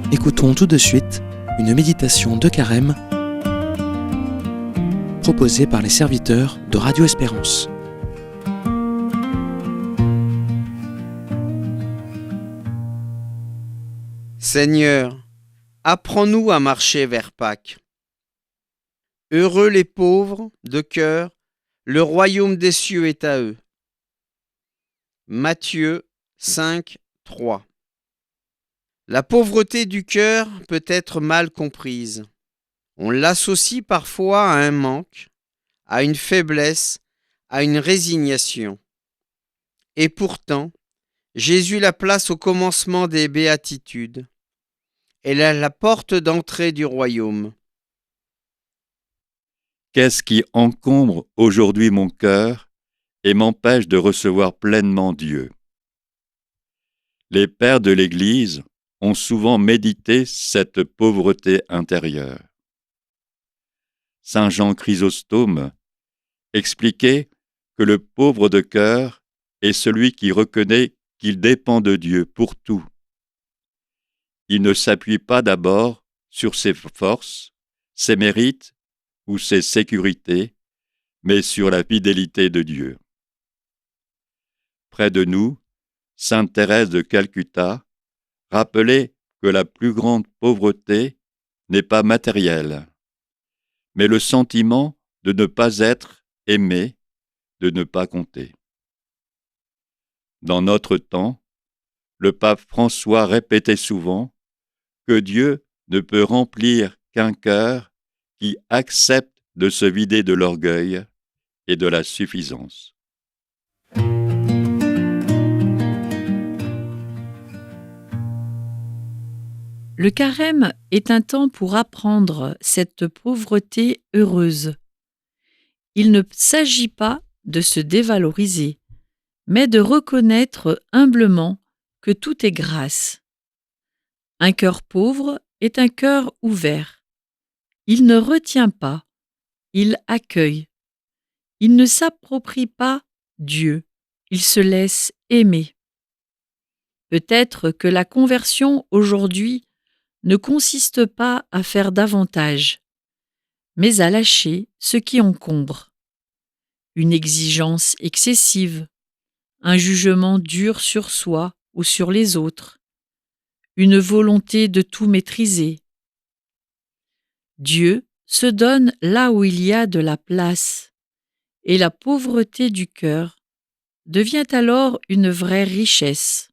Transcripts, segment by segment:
Écoutons tout de suite une méditation de Carême proposée par les serviteurs de Radio Espérance. Seigneur, apprends-nous à marcher vers Pâques. Heureux les pauvres de cœur, le royaume des cieux est à eux. Matthieu 5, 3. La pauvreté du cœur peut être mal comprise. On l'associe parfois à un manque, à une faiblesse, à une résignation. Et pourtant, Jésus la place au commencement des béatitudes. Elle est la porte d'entrée du royaume. Qu'est-ce qui encombre aujourd'hui mon cœur et m'empêche de recevoir pleinement Dieu? Les pères de l'Église ont souvent médité cette pauvreté intérieure. Saint Jean Chrysostome expliquait que le pauvre de cœur est celui qui reconnaît qu'il dépend de Dieu pour tout. Il ne s'appuie pas d'abord sur ses forces, ses mérites ou ses sécurités, mais sur la fidélité de Dieu. Près de nous, sainte Thérèse de Calcutta rappelait que la plus grande pauvreté n'est pas matérielle, mais le sentiment de ne pas être aimé, de ne pas compter. Dans notre temps, le pape François répétait souvent que Dieu ne peut remplir qu'un cœur qui accepte de se vider de l'orgueil et de la suffisance. Le carême est un temps pour apprendre cette pauvreté heureuse. Il ne s'agit pas de se dévaloriser, mais de reconnaître humblement que tout est grâce. Un cœur pauvre est un cœur ouvert. Il ne retient pas, il accueille. Il ne s'approprie pas Dieu, il se laisse aimer. Peut-être que la conversion aujourd'hui ne consiste pas à faire davantage, mais à lâcher ce qui encombre. Une exigence excessive, un jugement dur sur soi ou sur les autres, une volonté de tout maîtriser. Dieu se donne là où il y a de la place, et la pauvreté du cœur devient alors une vraie richesse.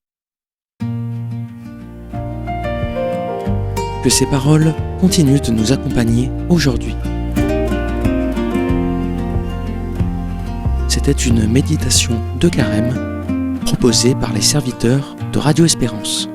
Que ces paroles continuent de nous accompagner aujourd'hui. C'était une méditation de Carême proposée par les serviteurs de Radio Espérance.